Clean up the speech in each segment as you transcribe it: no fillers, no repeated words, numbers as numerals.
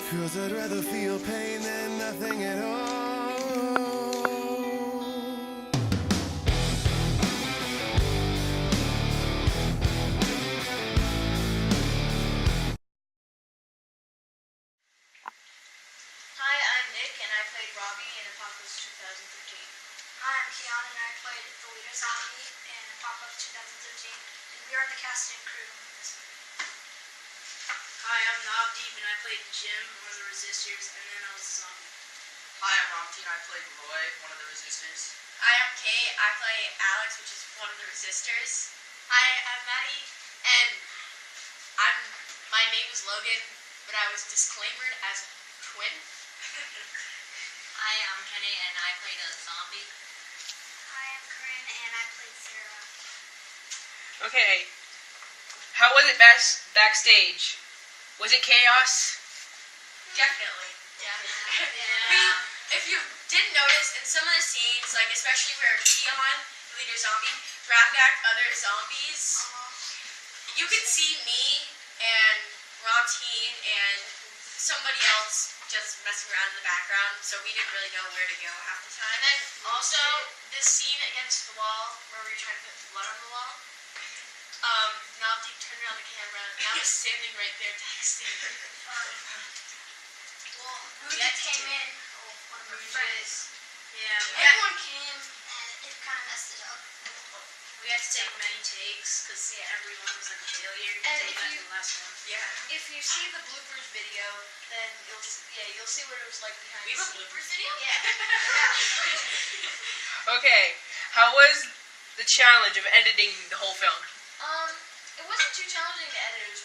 'Cause I'd rather feel pain than nothing at all. Hi, I'm Nick, and I played Robbie in Apocalypse 2013. Hi, I'm Keon, and I played the leader zombie in Apocalypse 2013, and we are the cast and crew in this movie. Hi, I'm Navdeep, and I played Jim, one of the Resistors, and then I was a zombie. Hi, I'm Ramti, and I played Roy, one of the Resistors. Hi, I'm Kate. I play Alex, which is one of the Resistors. Hi, I'm Maddie, and my name is Logan, but I was disclaimered as twin. Hi, I'm Kenny, and I played a zombie. Hi, I'm Corinne, and I played Sarah. Okay. How was it backstage? Was it chaos? Definitely. Yeah. If you didn't notice, in some of the scenes, like especially where Keon, the leader zombie, backed other zombies, you could see me and Ramteen and somebody else just messing around in the background, so we didn't really know where to go half the time. And then also, this scene against the wall, where we were trying to put blood on the wall, Navdeep turned around the camera, and I was standing right there texting. Well, Rudy Yeah, came too. in, one of our friends. Yeah, Everyone came, and it kind of messed it up. we had to take many takes, because everyone was like a failure. And Take if back you- to the last one. Yeah. If you see the bloopers video, then you'll see what it was like behind We the have a scenes. bloopers video? Yeah. Okay. How was the challenge of editing the whole film? It wasn't too challenging to edit. It was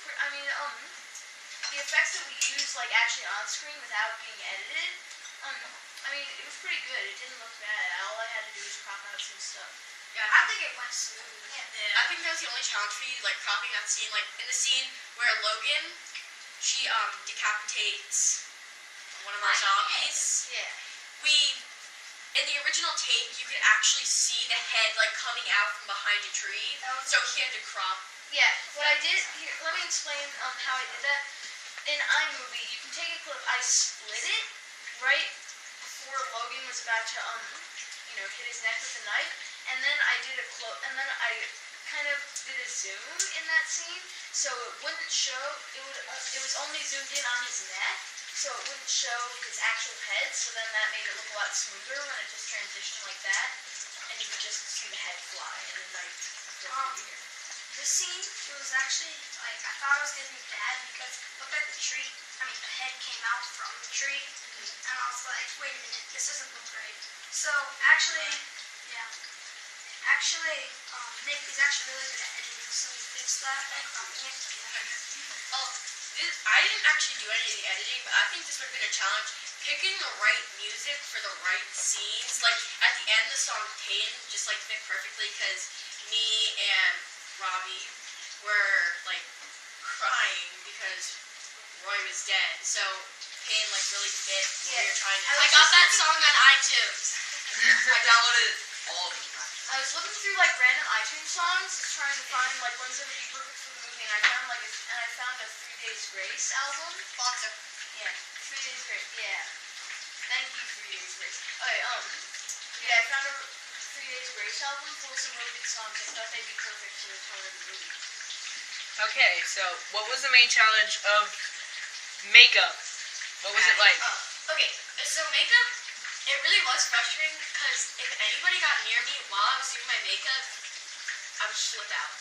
the effects that we used like actually on screen without being edited. It was pretty good. It didn't look bad. All I had to do was crop out some stuff. Yeah. I think it went smooth. I think that was the only challenge for you, like cropping that scene. Like in the scene where Logan, she decapitates one of our zombies. Yeah. In the original take, you could actually see the head like coming out from behind a tree. So he had to crop. Yeah, what I did here, let me explain how I did that. In iMovie, you can take a clip. I split it right before Logan was about to hit his neck with a knife, and then I did and then I kind of did a zoom in that scene, so it wouldn't show. It was only zoomed in on his neck, so it wouldn't show his actual head. So then that made it look a lot smoother when it just transitioned like that, and you could just see the head fly and the knife go through here. The scene, it was actually, like, I thought it was going to be bad because it looked like the head came out from the tree, and I was like, wait a minute, this doesn't look right. So, actually, Nick is actually really good at editing, so he fixed that and cropping it. I didn't actually do any of the editing, but I think this would have been a challenge. Picking the right music for the right scenes. Like at the end, the song "Pain" just like fit perfectly because me and Robbie were like crying because Roy was dead. So "Pain" like really fit what we were trying to. I got that song on iTunes. I downloaded all of them. I was looking through like random iTunes songs, just trying to find like ones that would be perfect for the movie, and I found a 3 Days Grace album. Sponsor. Yeah, 3 Days Grace. Yeah, thank you, 3 Days Grace. Okay, I found a 3 Days Grace album full of some really good songs. I thought they'd be perfect for the tone of the movie. Okay, so what was the main challenge of makeup? What was it like? Okay, so makeup, it really was frustrating because if anybody got near me while I was doing my makeup, I would slip out.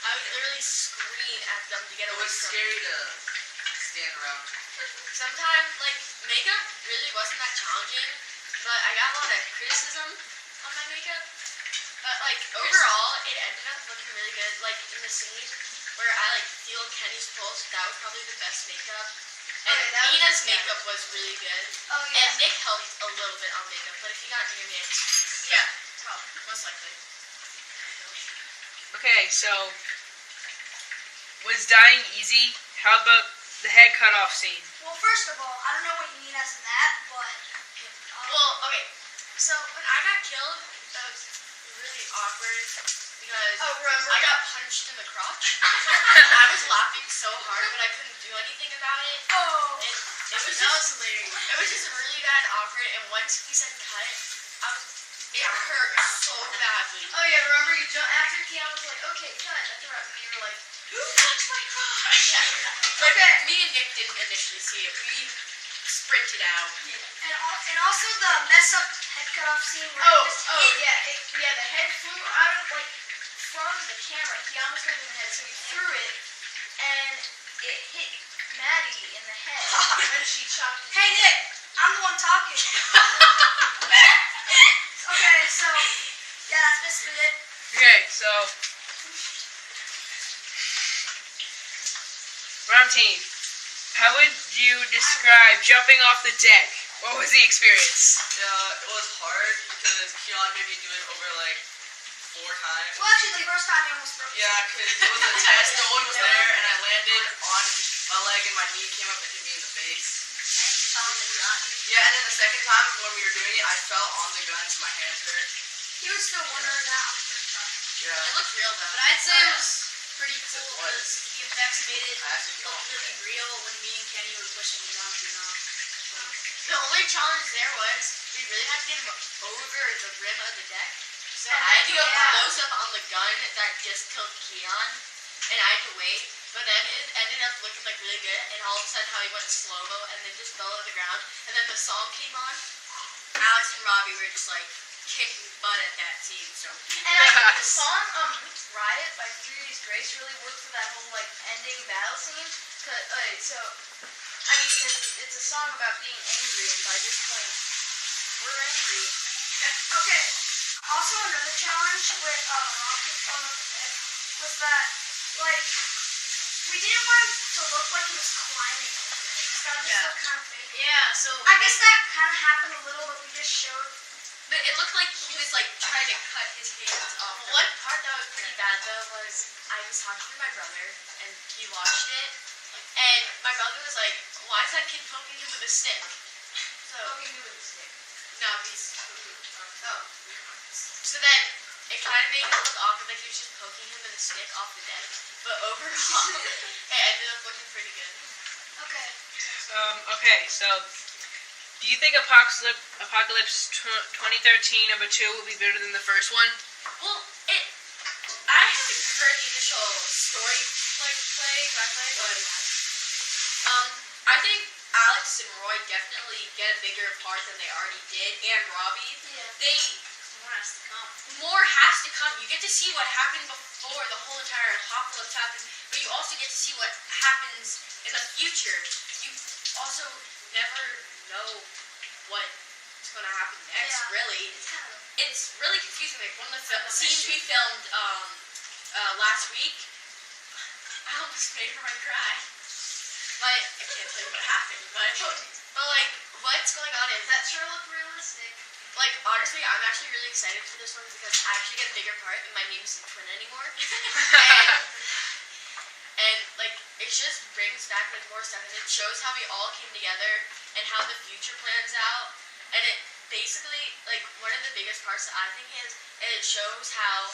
I would literally scream at them to get It away was from scary me. to stand around. Sometimes, like, makeup really wasn't that challenging, but I got a lot of criticism on my makeup. But, like, overall, it ended up looking really good. Like, in the scene where I, like, feel Kenny's pulse, that was probably the best makeup. And Okay, that was Nina's good, yeah. makeup was really good. Oh, And Nick helped a little bit on makeup, but if you got near me, yeah, probably, most likely. Okay, so was dying easy? How about the head cut off scene? Well, first of all, I don't know what you mean as in that, but... Well, okay, so when I got killed, that was really awkward. because Oh, remember? I got punched in the crotch. I was laughing so hard, but I couldn't do anything about it. Oh. It was just hilarious. It was just really bad and awkward. And once he said cut, it hurt so badly. Oh yeah, remember you after Keon was like, okay, cut, that's right. And you were like, Who touched my crotch? But Okay. me and Nick didn't initially see it. We sprinted out. And also the mess up head cut off scene where oh, it just oh hit. yeah, the head flew out of like from the camera. Keon was holding the head, so he threw it, and it hit Maddie in the head, and then she chopped his Hey Nick, I'm the one talking. Okay, so yeah, that's basically it. Okay, so round team. How would you describe jumping off the deck? What was the experience? Yeah, it was hard because Keon made me do it over like 4 times. Well, actually, the first time he almost broke. Yeah, because it was a test, no one was there, and I landed on my leg and my knee came up and hit me in the face. Yeah, and then the second time when we were doing it, I fell on the gun so my hands hurt. He was still wondering that. Yeah. It looked real though. But I'd say it was pretty It cool was. because the effects made it I actually fell look off. really real when me and Kenny were pushing it off and off. The only challenge there was we really had to get him over the rim of the deck. So I had to go close up on the gun that just killed Keon, and I had to wait. But then it ended up looking like really good, and all of a sudden how he went slow-mo and then just fell to the ground. And then the song came on. Alex and Robbie were just like kicking butt at that scene. So And I think the song Riot by 3 Days Grace really worked for that whole like ending battle scene. So I mean it's a song about being angry, and by this point we're angry. Okay. Also, another challenge with Rocket on the deck was that, like, we didn't want him to look like he was climbing. That just Yeah. looked kind of fake. yeah, so I guess that kind of happened a little, but we just showed. but it looked like he was like trying to cut his hands off. One part that was pretty bad though was I was talking to my brother and he watched it, and my brother was like, "Why is that kid poking him with a stick?" So Poking you with a stick. no, he's oh. So then it kind of made it look awkward, like he was just poking him with a stick off the deck. But overall, it ended up looking pretty good. Okay. Okay, so do you think Apocalypse 2013 number 2 will be better than the first one? Well, I haven't heard the initial story gameplay, but I think Alex and Roy definitely get a bigger part than they already did, and Robbie. Yeah. They More has to come. more has to come. You get to see what happened before the whole entire apocalypse happened, but you also get to see what happens in the future. You also never know what's going to happen next. Yeah. Really, it's really confusing. Like one of the It's like a scenes we mystery. filmed last week, I almost made her cry. But I can't tell you what happened. But like, what's going on is That sure looked realistic. like honestly, I'm actually really excited for this one because I actually get a bigger part, and my name isn't Twin anymore. and like, it just brings back like more stuff, and it shows how we all came together and how the future plans out. And it basically like one of the biggest parts that I think is it shows how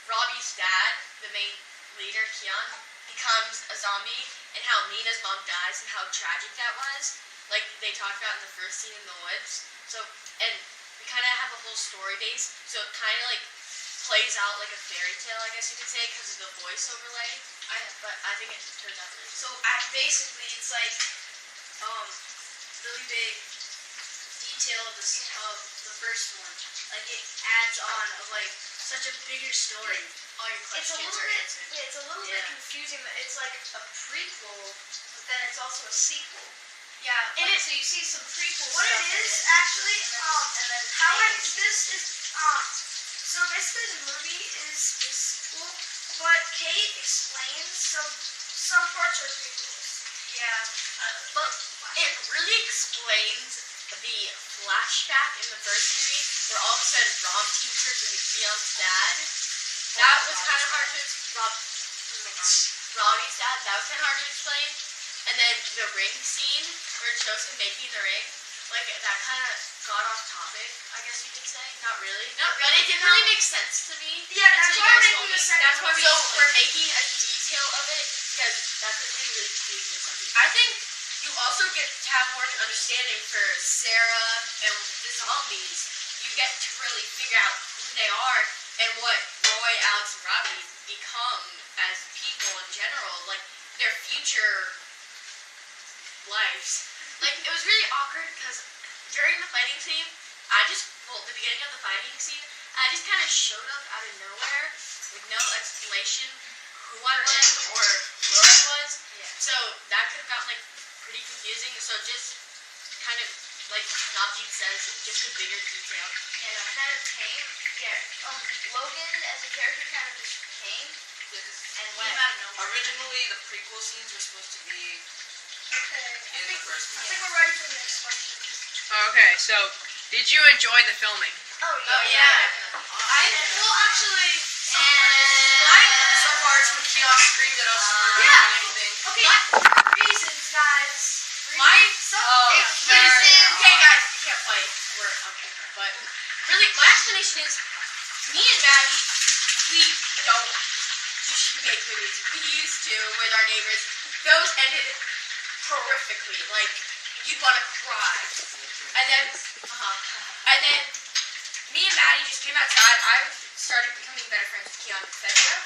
Robbie's dad, the main leader, Keon, becomes a zombie, and how Nina's mom dies, and how tragic that was. Like they talked about in the first scene in the woods. So, and we kind of have a whole story base, so it kind of like plays out like a fairy tale, I guess you could say, because of the voice overlay. But I think it turns out really So basically, it's like really big detail of the first one. Like it adds on of like such a bigger story. All your It's a questions little are bit answered. it's a little bit Yeah. confusing that it's like a prequel, but then it's also a sequel. Yeah. And so you see some prequel What stuff it in is it, actually, and then how it things. this is so basically the movie is a sequel, but Kate explains some parts are prequels. Yeah. But it really explains the flashback in the first series where all of a sudden Rob turns into Keon's dad. That was kind of hard to Robbie's dad. That was kind of hard to explain. And then the ring scene where it shows him making the ring. like that kind of got off topic, I guess you could say. Not really. Not But really, it didn't really make sense to me. Yeah, that's until why you we're guys told making me. the second That's why one. we're making a detail of it because that could be really confusing or something. I think you also get to have more of an understanding for Sarah and the zombies. You get to really figure out who they are and what Roy, Alex, and Robbie become as people in general, like their future lives. Like it was really awkward because during the fighting scene, the beginning of the fighting scene, I just kind of showed up out of nowhere with no explanation who I was or where I was. Yeah. So that could have gotten like pretty confusing. So just kind of like Navdeep says, just a bigger detail. And it kind of came. Yeah. Logan as a character kind of just came and went. Originally, the prequel scenes were supposed to be Okay. in the first I movie. think we're ready for the next question. Okay, so did you enjoy the filming? Oh yeah. Oh yeah. Well, actually, Some parts when Keon screamed at us for Yeah. anything. okay. Reasons, guys. My Reasons. okay, guys, you can't fight. We're on camera, but really, my explanation is me and Maddie, we don't make movies. We used to with our neighbors. Those ended horrifically. Like you'd want to cry. And then me and Maddie just came outside. I started becoming better friends with Keon and Fedra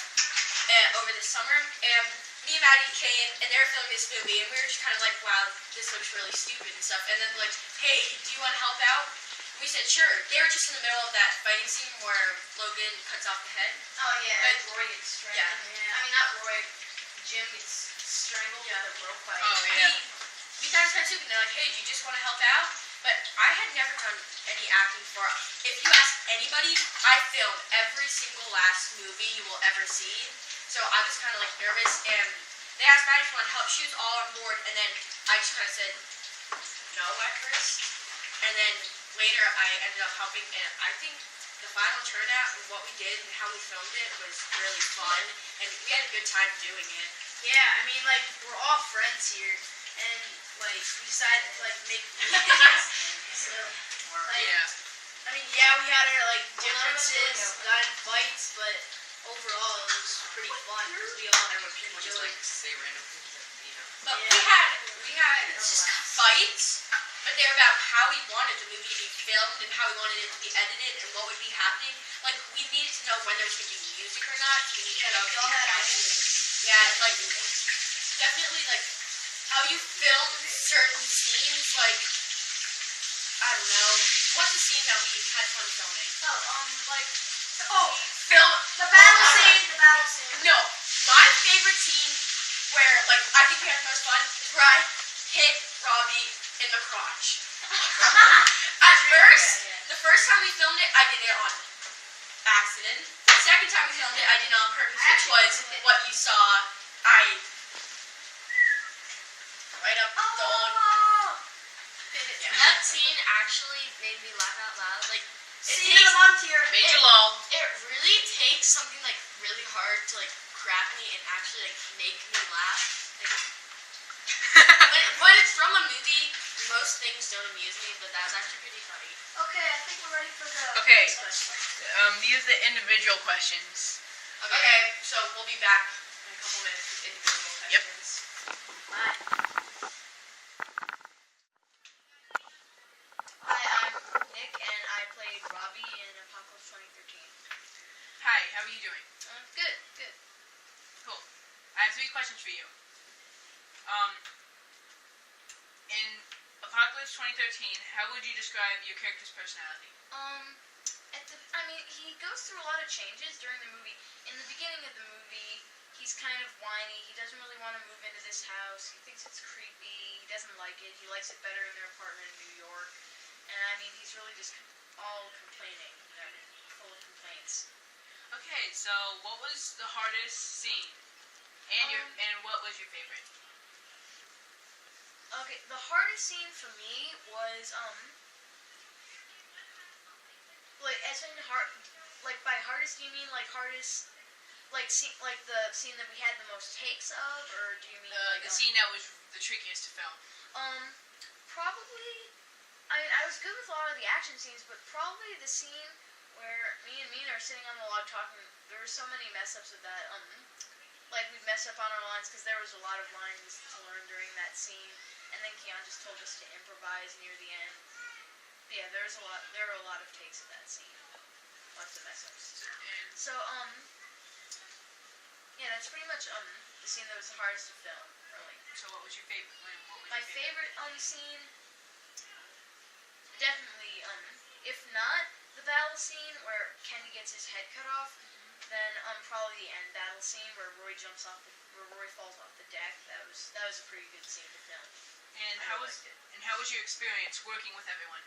over the summer, and me and Maddie came, and they were filming this movie, and we were just kind of like, wow, this looks really stupid and stuff. And then like, hey, do you want to help out? We said sure. They were just in the middle of that fighting scene where Logan cuts off the head. Oh yeah. But- Roy gets strangled. Yeah. I mean not Roy. Jim gets strangled with a rope fight. Oh yeah. We thought it was kind of stupid. They're like, hey, do you just want to help out? But I had never done any acting before. If you ask anybody, I filmed every single last movie you will ever see. So I was kind of like nervous, and they asked Maddie if she wanted help. She was all on board, and then I just kind of said no at first. And then later I ended up helping, and I think the final turnout and what we did and how we filmed it was really fun, and we had a good time doing it. Yeah, I mean like we're all friends here and like we decided to like make movies. So like Yeah. I mean yeah we had our like differences, got in fights, but overall it was pretty fun because we all People just enjoyed like say random things that, you know. But Yeah. we had fights, but they're about how we wanted the movie to be filmed and how we wanted it to be edited and what would be happening. Like we needed to know when there was going to be music or not. We needed to know if all had yeah, like definitely like how you film certain scenes. Like I don't know, what's the scene that we had fun filming? Film The battle scene. No, my favorite scene where like I think we had the most fun is where I hit Robbie in the crotch. At first, the first time we filmed it, I did it on accident. The second time we filmed it, I did it on purpose, which was what you saw. Right up the dog. That scene actually made me laugh out loud. Like Scene of the month here. Made you lol. it really takes something like really hard to like grab me and actually like make me laugh. Like, when it's from a movie, most things don't amuse me, but that was actually pretty funny. Okay, I think we're ready for the Okay. next question. These are the individual questions. Okay, so we'll be back in a couple minutes with individual Yep. questions. Hi, I'm Nick and I played Robbie in Apocalypse 2013. Hi, how are you doing? Good. Cool. I have 3 questions for you. In Apocalypse 2013, how would you describe your character's personality? I mean, he goes through a lot of changes during the movie. In the beginning of the movie, he's kind of whiny. He doesn't really want to move into this house. He thinks it's creepy. He doesn't like it. He likes it better in their apartment in New York. And I mean, he's really just all complaining, full of complaints. Okay, so what was the hardest scene? And what was your favorite? Okay, the hardest scene for me was like as in by hardest do you mean like hardest like scene like the scene that we had the most takes of, or do you mean The scene that was the trickiest to film. probably I mean, I was good with a lot of the action scenes, but probably the scene where me and Mina are sitting on the log talking. There were so many mess ups with that. Like we'd mess up on our lines because there was a lot of lines to learn during that scene, and then Keon just told us to improvise near the end. But yeah, there were a lot of takes of that scene, lots of mess ups. So yeah, that's pretty much the scene that was the hardest to film. Really. So what was your favorite? What was My your favorite? favorite scene, definitely if not the battle scene where Kenny gets his head cut off, then probably the end battle scene where Roy falls off the deck. That was a pretty good scene to film. And I how really was liked it. and how was your experience working with everyone?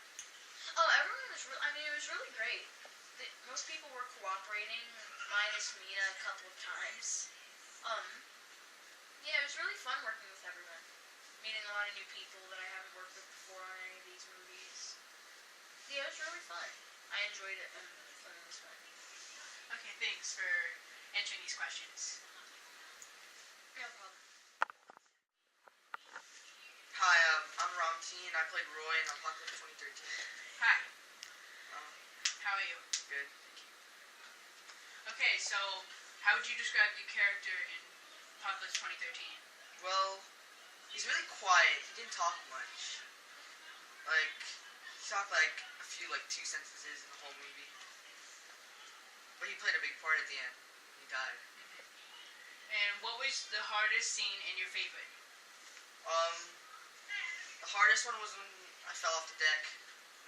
Oh, everyone was it was really great. Most people were cooperating, minus Mina a couple of times. Yeah, it was really fun working with everyone. Meeting a lot of new people that I haven't worked with before on any of these movies. Yeah, it was really fun. I enjoyed it filming this one. Okay, thanks for answering these questions. No problem. Hi, I'm Ramti, and I played Roy in Apocalypse 2013. Hi, Um, how are you? good, thank you. Okay, so how would you describe your character in Apocalypse 2013? Well, he's really quiet. He didn't talk much. Like, he talked like a few, like 2 sentences in the whole movie. But he played a big part at the end. He died. And what was the hardest scene and your favorite? The hardest one was when I fell off the deck.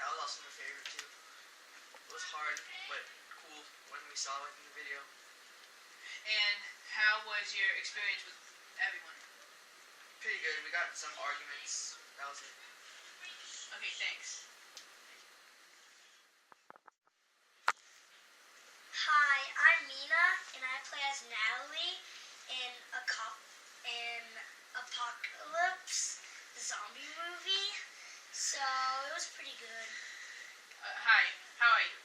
That was also my favorite too. It was hard, but cool when we saw it in the video. And how was your experience with everyone? Pretty good. We got in some arguments. That was it. Okay, thanks. Hi, I'm Mina, and I play as Natalie in Apocalypse, the zombie movie. So it was pretty good. Hi, how are you?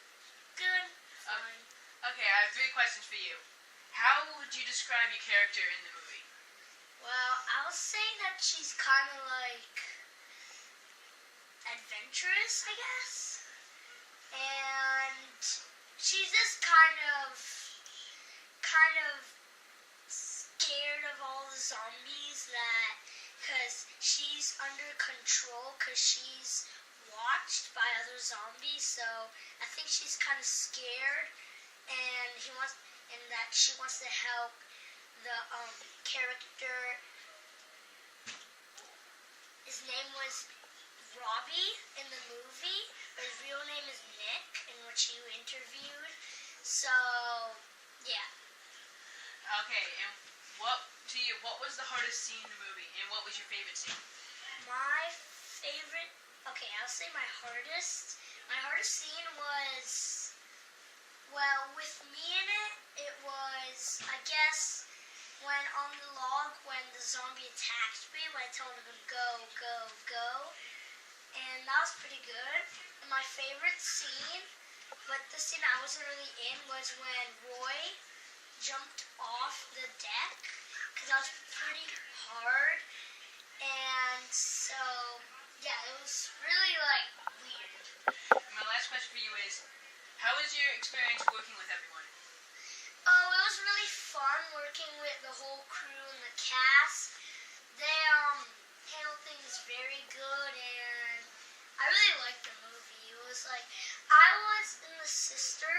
Good. Fine. Okay, I have 3 questions for you. How would you describe your character in the movie? Well, I'll say that she's kind of like adventurous, I guess. And she's just kind of scared of all the zombies because she's under control because she's watched by other zombies, so I think she's kind of scared, and she wants to help the character. His name was Robbie in the movie, but his real name is Nick, in which you interviewed. So, yeah. Okay, and what was the hardest scene in the movie, and what was your favorite scene? My favorite, okay, I'll say my hardest scene was, well, with me in it, it was, I guess, when on the log, when the zombie attacked me, when I told him to go, go, go, and that was pretty good. And my favorite scene, but the scene I wasn't really in, was when Roy jumped off the deck, because that was pretty hard, and so, yeah, it was really, like, weird. And my last question for you is, how was your experience working with everyone? Oh, it was really fun working with the whole crew and the cast. They handled things very good, and I really liked the movie. It was like I was the sister,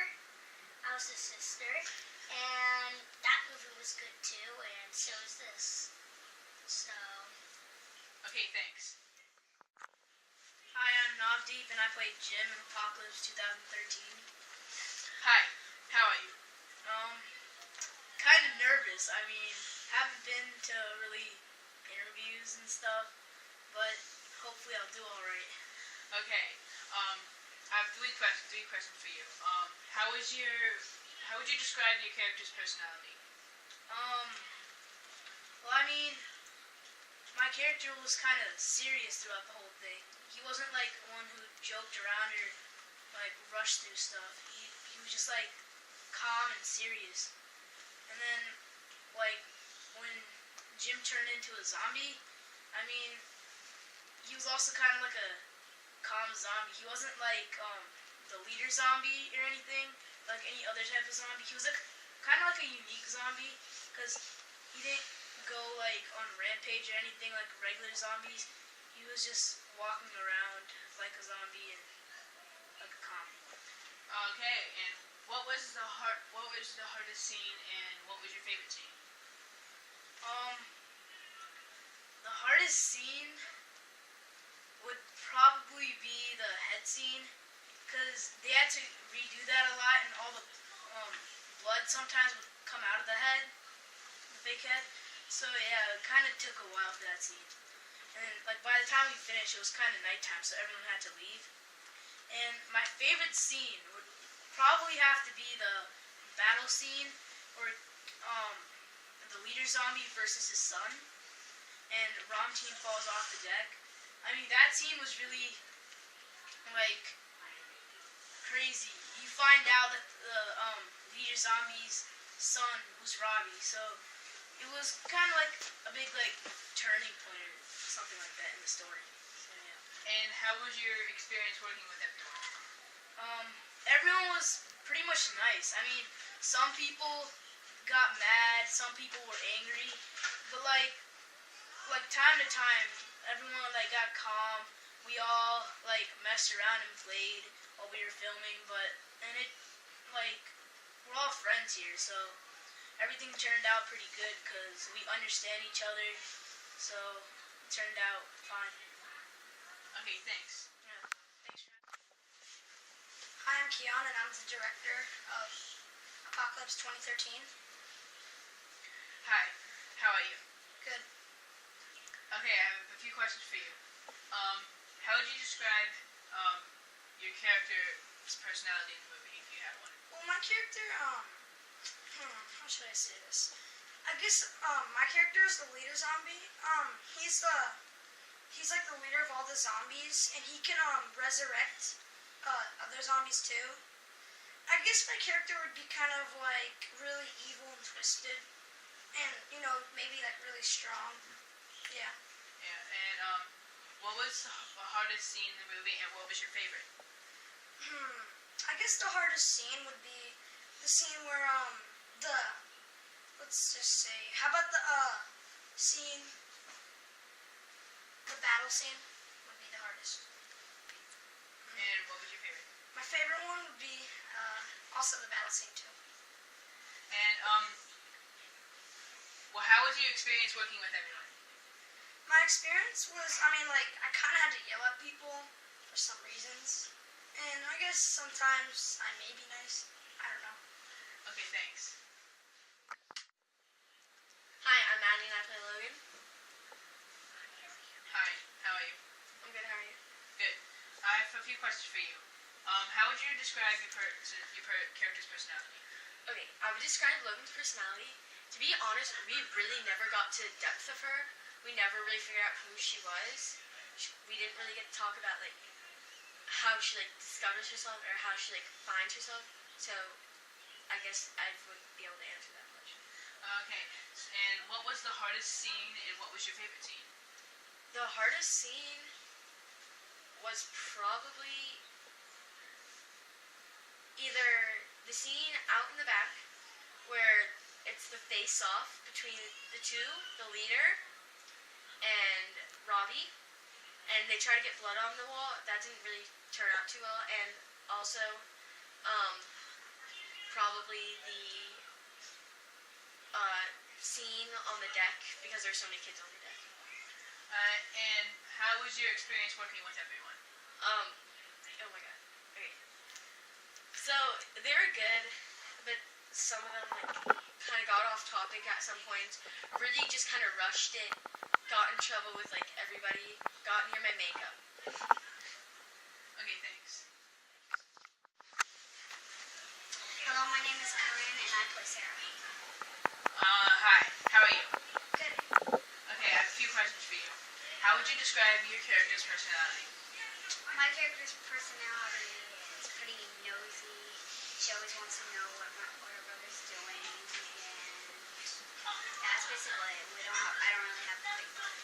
and that movie was good too, and so is this. So. Okay, thanks. Hi, I'm Navdeep, and I played Jim in Apocalypse 2013. Hi, how are you? Kind of nervous. I mean, haven't been to really interviews and stuff, but hopefully I'll do all right. Okay, I have 3 questions for you. How would you describe your character's personality? Well, I mean, my character was kind of serious throughout the whole thing. He wasn't like one who joked around or like rushed through stuff. He was just like calm and serious. And then like when Jim turned into a zombie, I mean, he was also kind of like a calm zombie. He wasn't like the leader zombie or anything, like any other type of zombie. He was like kind of like a unique zombie because he didn't go like on rampage or anything like regular zombies. He was just walking around like a zombie and like a calm. Okay, and what was the hardest scene, and what was your favorite scene? The hardest scene would probably be the head scene, because they had to redo that a lot, and all the blood sometimes would come out of the head, the fake head. So yeah, it kind of took a while for that scene. And like by the time we finished, it was kind of nighttime, so everyone had to leave. And my favorite scene would probably have to be the battle scene, where the leader zombie versus his son, and Ramteen falls off the deck. I mean, that scene was really like crazy. You find out that the leader zombie's son was Robbie, so it was kind of like a big like turning point or something like that in the story. So, yeah. And how was your experience working with everyone? Everyone was pretty much nice. I mean, some people got mad, some people were angry, but like time to time, everyone like got calm. We all like messed around and played while we were filming, and it like we're all friends here, so everything turned out pretty good because we understand each other, so it turned out fine. Okay, thanks. Yeah, thanks for Hi, I'm Keon, and I'm the director of Apocalypse 2013. Hi, how are you? Good. Okay, I have a few questions for you. How would you describe your character's personality in the movie, if you had one? Well, my character, how should I say this? I guess, my character is the leader zombie. He's like the leader of all the zombies, and he can, resurrect, other zombies too. I guess my character would be kind of like really evil and twisted, and, maybe like really strong. Yeah. Yeah, and what was the hardest scene in the movie, and what was your favorite? I guess the hardest scene would be the scene where, let's just say, how about the, scene, the battle scene would be the hardest. And what was your favorite? My favorite one would be, also the battle scene too. And, well, how was your experience working with everyone? My experience was, I kind of had to yell at people for some reasons. And I guess sometimes I may be nice. I don't know. Okay, thanks. Hi, I'm Maddie and I play Logan. Hi, how are you? I'm good, how are you? Good. I have a few questions for you. How would you describe your character's personality? Okay, I would describe Logan's personality. To be honest, we really never got to the depth of her. We never really figured out who she was. We didn't really get to talk about like how she like discovers herself or how she like finds herself. So I guess I wouldn't be able to answer that much. Okay, and what was the hardest scene, and what was your favorite scene? The hardest scene was probably either the scene out in the back where it's the face-off between the two, the leader and Robbie, and they try to get blood on the wall. That didn't really turn out too well. And also, probably the scene on the deck because there's so many kids on the deck. And how was your experience working with everyone? Oh my god. Okay. So they were good, but some of them like kind of got off topic at some points. Really just kind of rushed it. Got in trouble with like everybody. Got near my makeup. Okay, thanks. Hello, my name is Corinne, and I play Sarah. Hi, how are you? Good. Okay, I have a few questions for you. How would you describe your character's personality? My character's personality is pretty nosy. She always wants to know what her brother's doing, and that's basically it. I don't really have a big brother.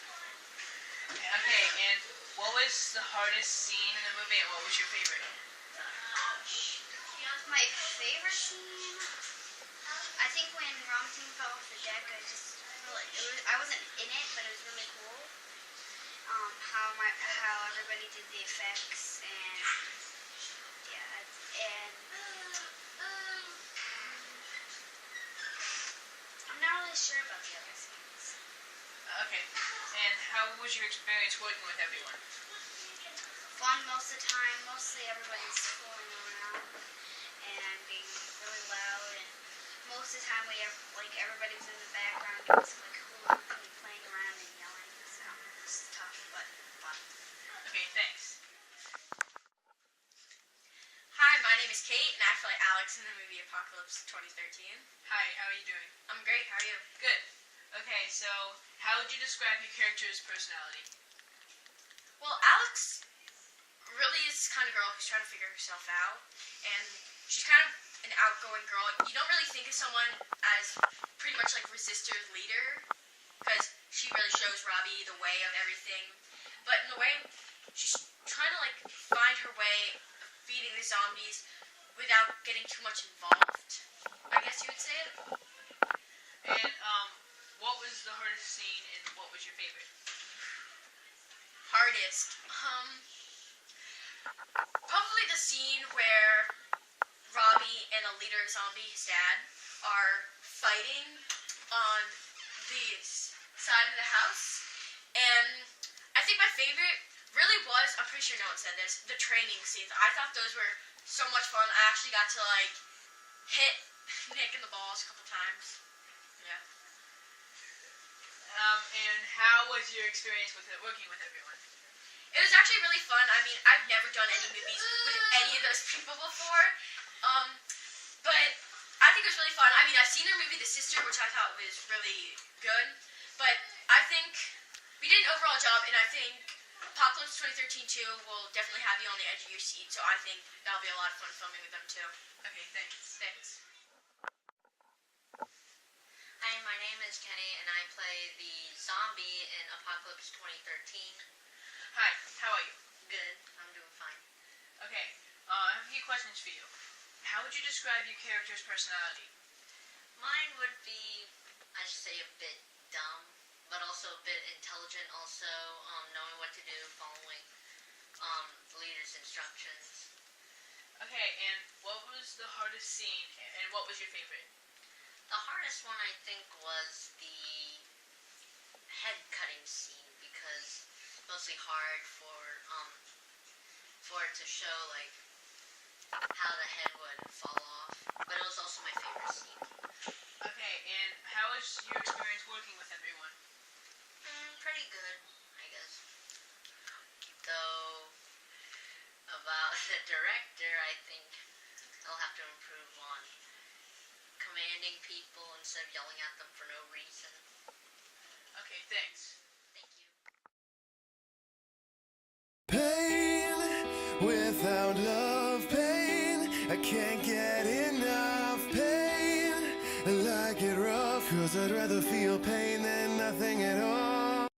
Okay, and what was the hardest scene in the movie, and what was your favorite? My favorite scene, I think when Ramtin fell off the deck, I wasn't in it, but it was really cool. How everybody did the effects and I'm not really sure about the other scenes. Okay, and how was your experience working with everyone? Fun most of the time. Mostly everybody's fooling around and being really loud, and most of the time everybody was in the background doing some hula hooping and playing around and yelling. So it's tough but fun. Okay, thanks. Hi, my name is Kate, and I play Alex in the movie Apocalypse 2013. Hi, how are you doing? I'm great. How are you? Good. Okay, so how would you describe your character's personality? Well, Alex really is the kind of girl who's trying to figure herself out, and she's kind of an outgoing girl. You don't really think of someone as pretty much like Resistor's leader, because she really shows Robbie the way of everything. But in a way, she's trying to find her way of beating the zombies without getting too much involved, I guess you would say it. And what was the hardest scene, and what was your favorite? Hardest. Probably the scene where Robbie and a leader zombie, his dad, are fighting on the side of the house. And I think my favorite really was, I'm pretty sure no one said this, the training scenes. I thought those were so much fun. I actually got to hit Nick in the balls a couple times. Yeah. And how was your experience with working with everyone? It was actually really fun. I mean, I've never done any movies with any of those people before. But I think it was really fun. I mean, I've seen their movie The Sister, which I thought was really good. But I think we did an overall job, and I think Apocalypse 2013 2 will definitely have you on the edge of your seat. So I think that'll be a lot of fun filming with them too. Okay, thanks. Thanks. Hi, my name is Kenny, and I play the zombie in Apocalypse 2013. Hi, how are you? Good, I'm doing fine. Okay, I have a few questions for you. How would you describe your character's personality? Mine would be, I should say, a bit dumb, but also a bit intelligent, also knowing what to do, following the leader's instructions. Okay, and what was the hardest scene, and what was your favorite? The hardest one, I think, was the head cutting scene, because it's mostly hard for it to show how the head would fall off, but it was also my favorite scene. Okay, and how was your experience working with everyone? Pretty good, I guess. Though about the director, I think I'll have to improve on commanding people instead of yelling at them for no reason. Okay, thanks. Thank you. Pain without love, pain. I can't get enough pain. I like it rough, cause I'd rather feel pain than nothing at all.